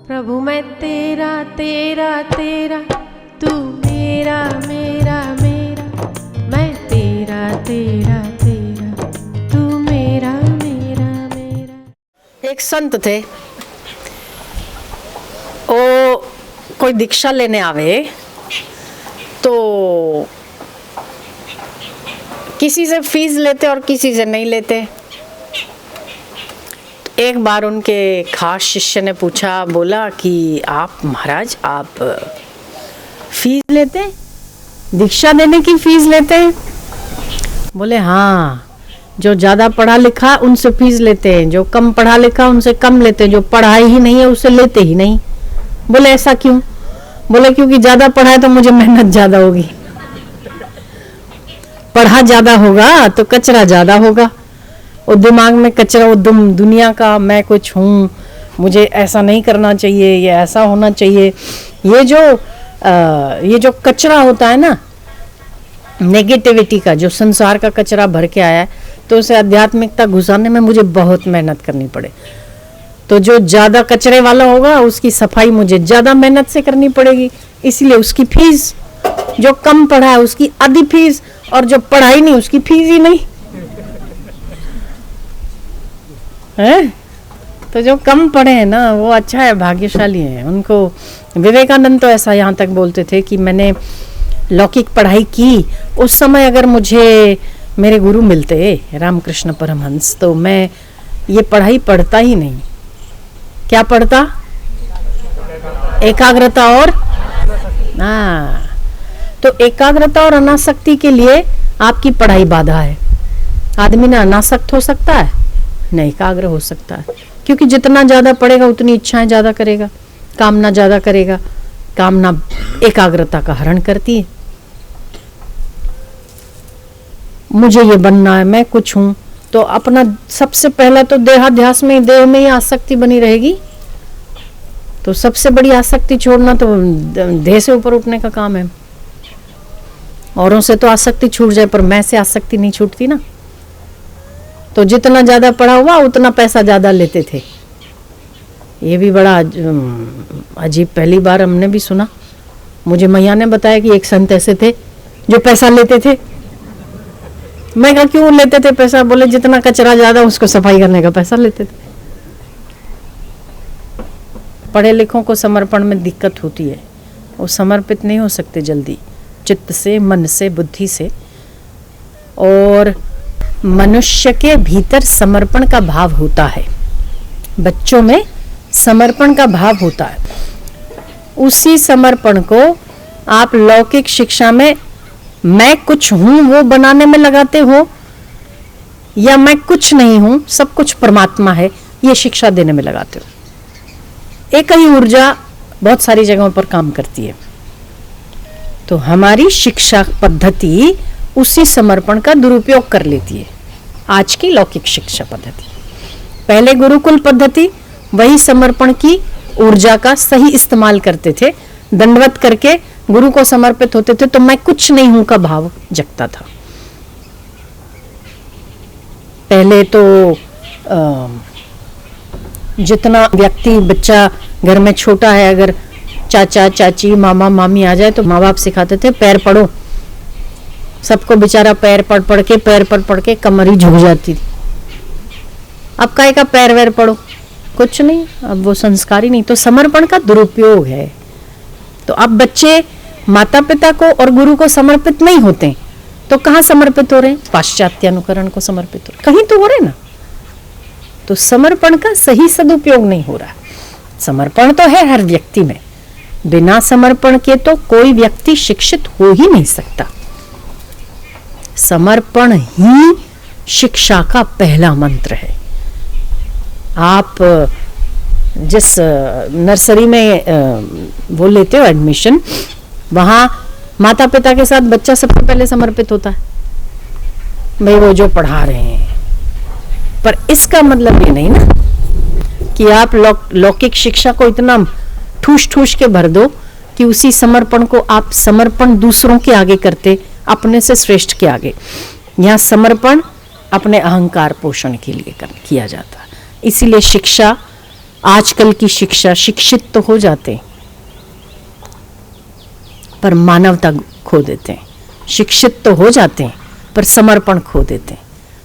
प्रभु मैं तेरा तेरा तेरा, तू मेरा मेरा मेरा, मैं तेरा तेरा तेरा, तू मेरा मेरा मेरा। एक संत थे, वो कोई दीक्षा लेने आवे तो किसी से फीस लेते और किसी से नहीं लेते। एक बार उनके खास शिष्य ने पूछा, बोला कि आप महाराज आप फीस लेते, दीक्षा देने की फीस लेते हैं? बोले हाँ, जो ज़्यादा पढ़ा लिखा उनसे फीस लेते हैं, जो कम पढ़ा लिखा उनसे कम लेते हैं, जो पढ़ाई ही नहीं है उससे लेते ही नहीं। बोले ऐसा क्यों? बोले क्योंकि ज़्यादा पढ़ा है तो मुझे मेहनत ज़्यादा होगी, पढ़ा ज़्यादा होगा तो कचरा ज़्यादा होगा, और दिमाग में कचरा, वो दुनिया का मैं कुछ हूँ, मुझे ऐसा नहीं करना चाहिए, ये ऐसा होना चाहिए। ये जो कचरा होता है ना, नेगेटिविटी का, जो संसार का कचरा भर के आया है, तो उसे आध्यात्मिकता घुसाने में मुझे बहुत मेहनत करनी पड़े। तो जो ज़्यादा कचरे वाला होगा उसकी सफाई मुझे ज़्यादा मेहनत से करनी पड़ेगी, इसलिए उसकी फीस, जो कम पढ़ा है उसकी आधी फीस, और जो पढ़ाई नहीं उसकी फीस ही नहीं है। तो जो कम पढ़े हैं ना वो अच्छा है, भाग्यशाली है। उनको विवेकानंद तो ऐसा यहाँ तक बोलते थे कि मैंने लौकिक पढ़ाई की, उस समय अगर मुझे मेरे गुरु मिलते रामकृष्ण परमहंस तो मैं ये पढ़ाई पढ़ता ही नहीं। क्या पढ़ता? एकाग्रता और तो एकाग्रता और अनासक्ति के लिए आपकी पढ़ाई बाधा है। आदमी ना अनासक्त हो सकता है, न एकाग्र हो सकता है, क्योंकि जितना ज्यादा पढ़ेगा उतनी इच्छाएं ज्यादा करेगा, कामना ज्यादा करेगा। कामना एकाग्रता का हरण करती है। मुझे ये बनना है, मैं कुछ हूं, तो अपना सबसे पहला तो देहाध्यास में, देह में ही आसक्ति बनी रहेगी। तो सबसे बड़ी आसक्ति छोड़ना तो देह से ऊपर उठने का काम है। औरों से तो आसक्ति छूट जाए, पर मैं से आसक्ति नहीं छूटती ना। तो जितना ज्यादा पढ़ा हुआ उतना पैसा ज्यादा लेते थे। ये भी बड़ा अजीब, पहली बार हमने भी सुना। मुझे मैया ने बताया कि एक संत ऐसे थे जो पैसा लेते थे। मैं कहा क्यों लेते थे पैसा? बोले जितना कचरा ज्यादा उसको सफाई करने का पैसा लेते थे। पढ़े लिखों को समर्पण में दिक्कत होती है, वो समर्पित नहीं हो सकते जल्दी, चित्त से, मन से, बुद्धि से। और मनुष्य के भीतर समर्पण का भाव होता है, बच्चों में समर्पण का भाव होता है। उसी समर्पण को आप लौकिक शिक्षा में मैं कुछ हूं वो बनाने में लगाते हो, या मैं कुछ नहीं हूं, सब कुछ परमात्मा है, ये शिक्षा देने में लगाते हो। एक ही ऊर्जा बहुत सारी जगहों पर काम करती है। तो हमारी शिक्षा पद्धति उसी समर्पण का दुरुपयोग कर लेती है। आज की लौकिक शिक्षा पद्धति, पहले गुरुकुल पद्धति वही समर्पण की ऊर्जा का सही इस्तेमाल करते थे, दंडवत करके गुरु को समर्पित होते थे, तो मैं कुछ नहीं हूं का भाव जगता था। पहले तो जितना व्यक्ति, बच्चा घर में छोटा है, अगर चाचा चाची मामा मामी आ जाए तो माँ बाप सिखाते थे पैर पढ़ो। सबको बेचारा पैर पढ़ के कमर ही झुक जाती थी। अब काहे का पैर वैर पढ़ो, कुछ नहीं, अब वो संस्कार ही नहीं। तो समर्पण का दुरुपयोग है। तो अब बच्चे माता पिता को और गुरु को समर्पित नहीं होते, तो कहाँ समर्पित हो रहे हैं? पाश्चात्य अनुकरण को समर्पित हो रहे, कहीं तो हो रहे ना। तो समर्पण का सही सदुपयोग नहीं हो रहा। समर्पण तो है हर व्यक्ति में, बिना समर्पण के तो कोई व्यक्ति शिक्षित हो ही नहीं सकता। समर्पण ही शिक्षा का पहला मंत्र है। आप जिस नर्सरी में वो लेते हो एडमिशन, वहां माता पिता के साथ बच्चा सबसे पहले समर्पित होता है, भाई वो जो पढ़ा रहे हैं। पर इसका मतलब ये नहीं ना कि आप लौकिक शिक्षा को इतना ठूस ठूस के भर दो कि उसी समर्पण को आप समर्पण दूसरों के आगे करते, अपने से श्रेष्ठ के आगे। यहाँ समर्पण अपने अहंकार पोषण के लिए किया जाता है। इसीलिए शिक्षा आजकल की शिक्षा, शिक्षित तो हो जाते हैं पर मानवता खो देते हैं, शिक्षित तो हो जाते हैं पर समर्पण खो देते हैं,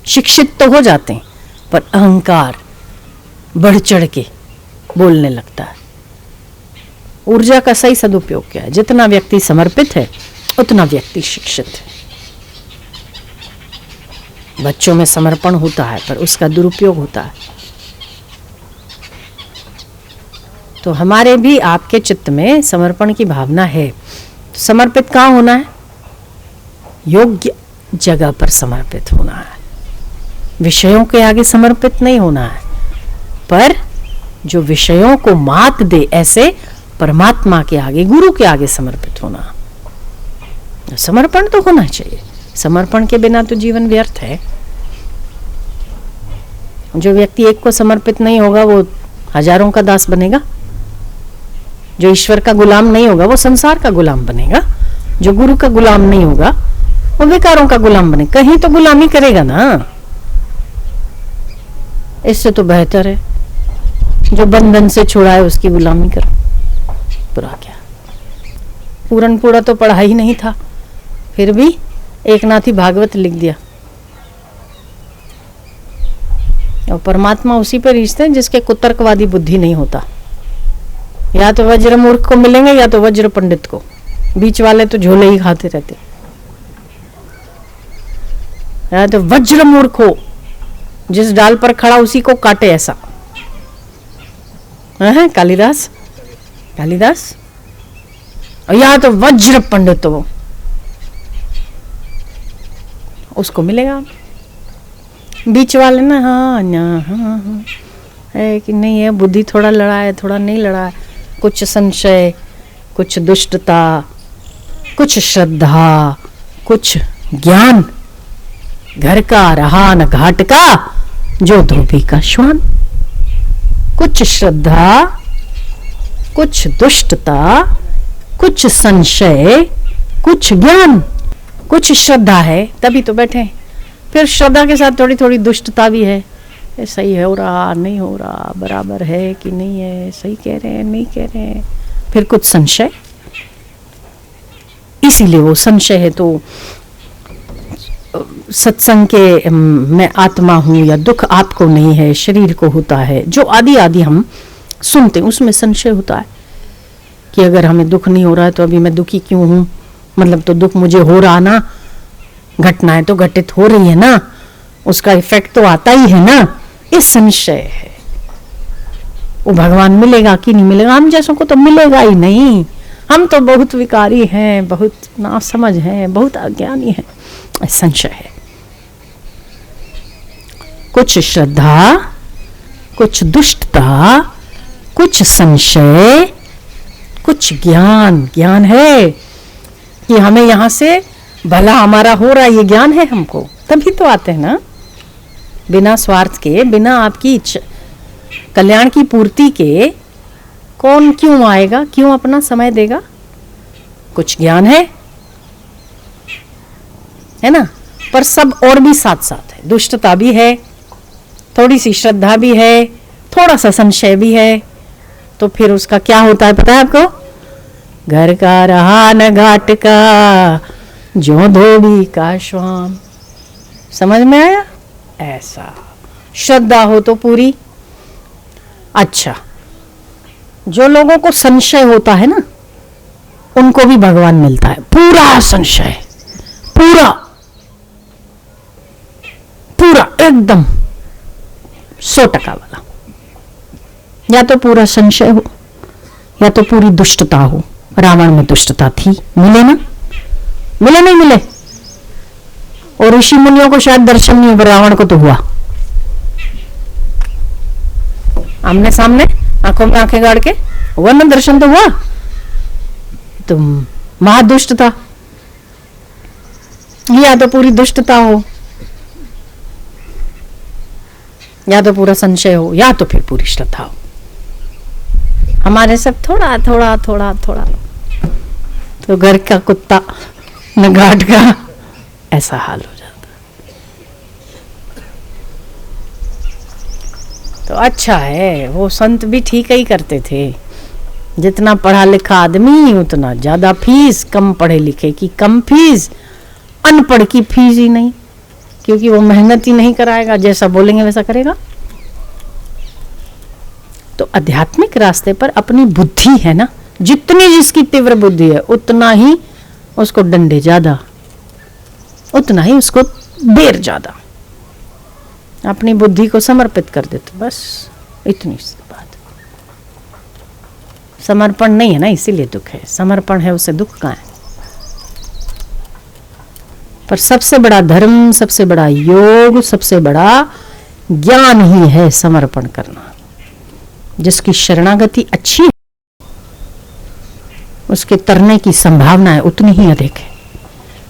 शिक्षित तो हो जाते हैं पर अहंकार बढ़ चढ़ के बोलने लगता है। ऊर्जा का सही सदुपयोग क्या है? जितना व्यक्ति समर्पित है उतना व्यक्ति शिक्षित है। बच्चों में समर्पण होता है पर उसका दुरुपयोग होता है। तो हमारे भी आपके चित्त में समर्पण की भावना है, तो समर्पित कहाँ होना है? योग्य जगह पर समर्पित होना है। विषयों के आगे समर्पित नहीं होना है, पर जो विषयों को मात दे ऐसे परमात्मा के आगे, गुरु के आगे समर्पित होना। समर्पण तो होना चाहिए, समर्पण के बिना तो जीवन व्यर्थ है। जो व्यक्ति एक को समर्पित नहीं होगा वो हजारों का दास बनेगा। जो ईश्वर का गुलाम नहीं होगा वो संसार का गुलाम बनेगा। जो गुरु का गुलाम नहीं होगा वो विकारों का गुलाम बनेगा। कहीं तो गुलामी करेगा ना। इससे तो बेहतर है जो बंधन से छुड़ा है उसकी गुलामी करो। बुरा क्या? पूरन पूरा तो पढ़ा ही नहीं था, फिर भी एक नाथी भागवत लिख दिया। और परमात्मा उसी पर रिश्ते हैं जिसके कुतर्कवादी बुद्धि नहीं होता। या तो वज्र मूर्ख को मिलेंगे या तो वज्र पंडित को, बीच वाले तो झोले ही खाते रहते। या तो वज्र मूर्ख हो, जिस डाल पर खड़ा उसी को काटे, ऐसा है कालिदास। और या तो वज्र पंडित हो, उसको मिलेगा। बीच वाले ना हाँ है कि नहीं है, बुद्धि थोड़ा लड़ा है थोड़ा नहीं लड़ा है, कुछ संशय, कुछ दुष्टता, कुछ श्रद्धा, कुछ ज्ञान। घर का रहा न घाट का, जो धोबी का श्वान। कुछ श्रद्धा, कुछ दुष्टता, कुछ संशय, कुछ ज्ञान। कुछ श्रद्धा है तभी तो बैठे हैं, फिर श्रद्धा के साथ थोड़ी थोड़ी दुष्टता भी है। ये सही हो रहा नहीं हो रहा, बराबर है कि नहीं है, सही कह रहे हैं नहीं कह रहे हैं। फिर कुछ संशय, इसीलिए वो संशय है तो सत्संग के मैं आत्मा हूं या दुख आपको नहीं है शरीर को होता है, जो आदि आदि हम सुनते हैं उसमें संशय होता है कि अगर हमें दुख नहीं हो रहा है तो अभी मैं दुखी क्यों हूं, मतलब तो दुख मुझे हो रहा ना, घटनाएं तो घटित हो रही है ना, उसका इफेक्ट तो आता ही है ना। ये संशय है। वो भगवान मिलेगा कि नहीं मिलेगा? हम जैसों को तो मिलेगा ही नहीं। हम तो बहुत विकारी हैं, बहुत नासमझ हैं, बहुत अज्ञानी हैं। संशय है। कुछ श्रद्धा, कुछ दुष्टता, कुछ संशय, कुछ ज्ञान। ज्ञान है कि हमें यहां से भला हमारा हो रहा है, ये ज्ञान है हमको, तभी तो आते हैं ना। बिना स्वार्थ के, बिना आपकी कल्याण की पूर्ति के कौन क्यों आएगा, क्यों अपना समय देगा? कुछ ज्ञान है ना, पर सब और भी साथ साथ है। दुष्टता भी है, थोड़ी सी श्रद्धा भी है, थोड़ा सा संशय भी है। तो फिर उसका क्या होता है पता है आपको? घर का रहा न घाट का, जो धोबी का श्वान। समझ में आया? ऐसा श्रद्धा हो तो पूरी। अच्छा, जो लोगों को संशय होता है ना, उनको भी भगवान मिलता है। पूरा संशय, पूरा पूरा एकदम 100% वाला। या तो पूरा संशय हो या तो पूरी दुष्टता हो। रावण में दुष्टता थी, मिले ना? मिले नहीं मिले? और ऋषि मुनियों को शायद दर्शन नहीं हुआ, रावण को तो हुआ। आमने सामने आंखों में आंखें गाड़ के हुआ ना, दर्शन तो हुआ। तो महादुष्ट था। या तो पूरी दुष्टता हो, या तो पूरा संशय हो, या तो फिर पूरी श्रद्धा हो। हमारे सब थोड़ा थोड़ा थोड़ा थोड़ा, तो घर का कुत्ता न घाट का, ऐसा हाल हो जाता। तो अच्छा है, वो संत भी ठीक ही करते थे। जितना पढ़ा लिखा आदमी उतना ज्यादा फीस, कम पढ़े लिखे की कम फीस, अनपढ़ की फीस ही नहीं, क्योंकि वो मेहनत ही नहीं कराएगा, जैसा बोलेंगे वैसा करेगा। तो आध्यात्मिक रास्ते पर अपनी बुद्धि है ना, जितनी जिसकी तीव्र बुद्धि है उतना ही उसको डंडे ज्यादा, उतना ही उसको देर ज्यादा। अपनी बुद्धि को समर्पित कर देते, बस इतनी सी बात। समर्पण नहीं है ना, इसीलिए दुख है। समर्पण है, उसे दुख कहाँ है। पर सबसे बड़ा धर्म, सबसे बड़ा योग, सबसे बड़ा ज्ञान ही है समर्पण करना। जिसकी शरणागति अच्छी है उसके तरने की संभावना है उतनी ही अधिक है।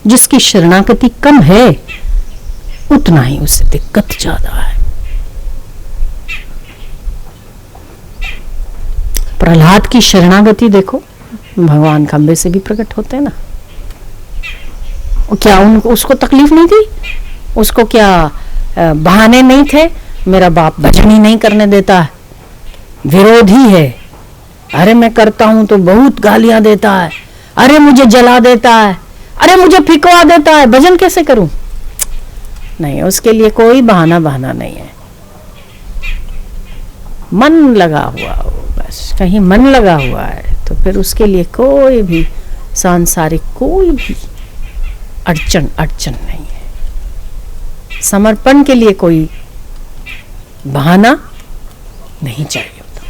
जिसकी शरणागति कम है उतना ही उसे दिक्कत ज्यादा है। प्रहलाद की शरणागति देखो, भगवान खंबे से भी प्रकट होते हैं ना। क्या उनको उसको तकलीफ नहीं थी? उसको क्या बहाने नहीं थे? मेरा बाप भजन ही नहीं करने देता है, विरोधी है, अरे मैं करता हूं तो बहुत गालियां देता है, अरे मुझे जला देता है, अरे मुझे फिकवा देता है, भजन कैसे करूं? नहीं, उसके लिए कोई बहाना नहीं है। मन लगा हुआ हो, बस कहीं मन लगा हुआ है तो फिर उसके लिए कोई भी सांसारिक कोई भी अड़चन नहीं है। समर्पण के लिए कोई बहाना नहीं चाहिए होता।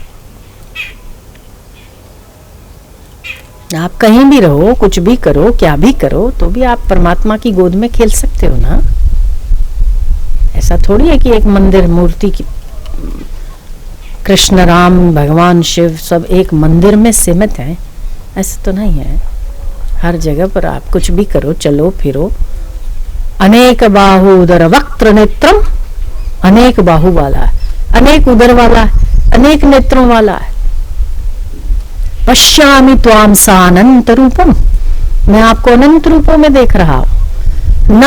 आप कहीं भी रहो, कुछ भी करो, क्या भी करो, तो भी आप परमात्मा की गोद में खेल सकते हो ना। ऐसा थोड़ी है कि एक मंदिर मूर्ति की, कृष्ण राम भगवान शिव सब एक मंदिर में सीमित हैं, ऐसा तो नहीं है। हर जगह पर आप कुछ भी करो, चलो फिरो। अनेक बाहु उदर वक्त्र नेत्रम, अनेक बाहु वाला है, अनेक उदर वाला है, अनेक नेत्रों वाला है। पश्यामि त्वाम सानंत रूपम, मैं आपको अनंत रूपों में देख रहा हूं।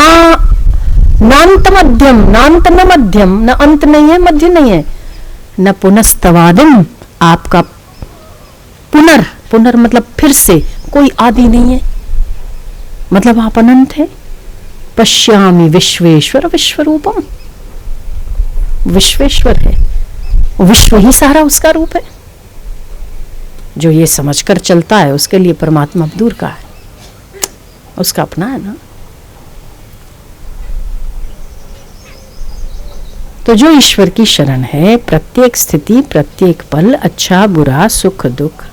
नांत मध्यम, नांत न मध्यम, न अंत नहीं है, मध्य नहीं है, न पुनस्तवादिम, आपका पुनर मतलब फिर से, कोई आदि नहीं है, मतलब आप अनंत है। पश्यामि विश्वेश्वर विश्वरूपम, विश्वेश्वर है, विश्व ही सारा उसका रूप है। जो ये समझकर चलता है उसके लिए परमात्मा दूर का है, उसका अपना है ना। तो जो ईश्वर की शरण है, प्रत्येक स्थिति, प्रत्येक पल, अच्छा बुरा, सुख दुख,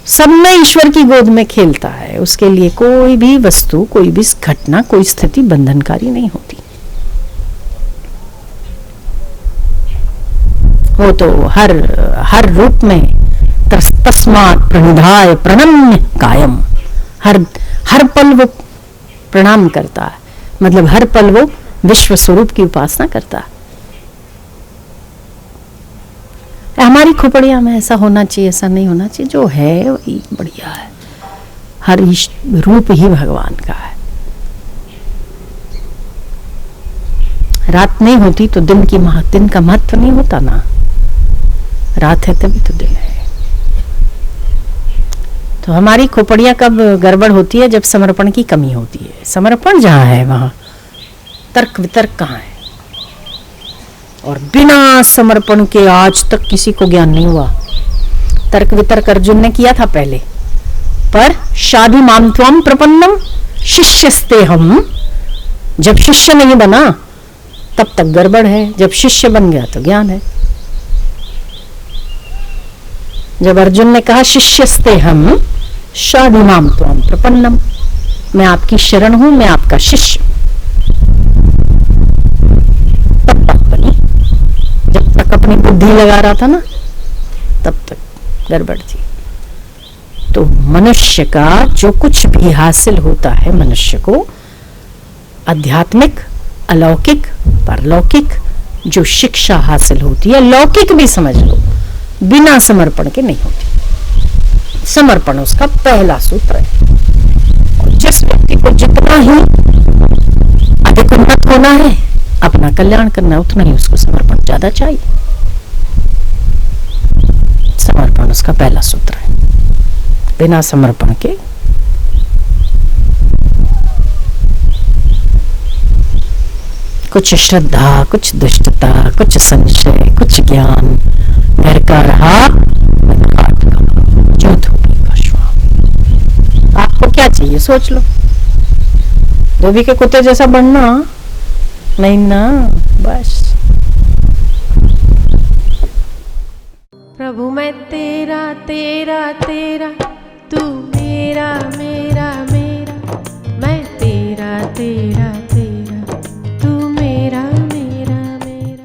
सब में ईश्वर की गोद में खेलता है। उसके लिए कोई भी वस्तु, कोई भी घटना, कोई स्थिति बंधनकारी नहीं होती। वो तो हर रूप में तस्मात् प्रणिधाय प्रणम्य कायम, हर पल वो प्रणाम करता है, मतलब हर पल वो विश्व स्वरूप की उपासना करता है। हमारी खोपड़िया में ऐसा होना चाहिए, ऐसा नहीं होना चाहिए, जो है वही बढ़िया है। हर रूप ही भगवान का है। रात नहीं होती तो दिन का महत्व नहीं होता ना। रात है तभी तो दिन है। तो हमारी खोपड़िया कब गड़बड़ होती है? जब समर्पण की कमी होती है। समर्पण जहां है वहां तर्क वितर्क कहां है? और बिना समर्पण के आज तक किसी को ज्ञान नहीं हुआ। तर्क वितर्क अर्जुन ने किया था पहले, पर शाधु माम त्वम प्रपन्नम शिष्यस्ते हम, जब शिष्य नहीं बना तब तक गड़बड़ है, जब शिष्य बन गया तो ज्ञान है। जब अर्जुन ने कहा शिष्यस्ते हम शाधु माम त्वम प्रपन्नम, मैं आपकी शरण हूं, मैं आपका शिष्य, तब बात बनी। जब तक अपनी बुद्धि लगा रहा था ना तब तक गड़बड़ थी। तो मनुष्य का जो कुछ भी हासिल होता है, मनुष्य को आध्यात्मिक, अलौकिक, परलौकिक जो शिक्षा हासिल होती है, लौकिक भी समझ लो, बिना समर्पण के नहीं होती। समर्पण उसका पहला सूत्र है। और जिस व्यक्ति को जितना ही अधिक उन्नत होना है, अपना कल्याण करना, उतना ही उसको समर्पण ज्यादा चाहिए। समर्पण उसका पहला सूत्र है। बिना समर्पण के कुछ श्रद्धा, कुछ दुष्टता, कुछ संशय, कुछ ज्ञान, घर का रहा जो धोबी का श्वान। आपको क्या चाहिए सोच लो। धोबी के कुत्ते जैसा बनना नहीं ना, बस। प्रभु मैं तेरा तेरा तेरा, तू मेरा मेरा मेरा, मैं तेरा तेरा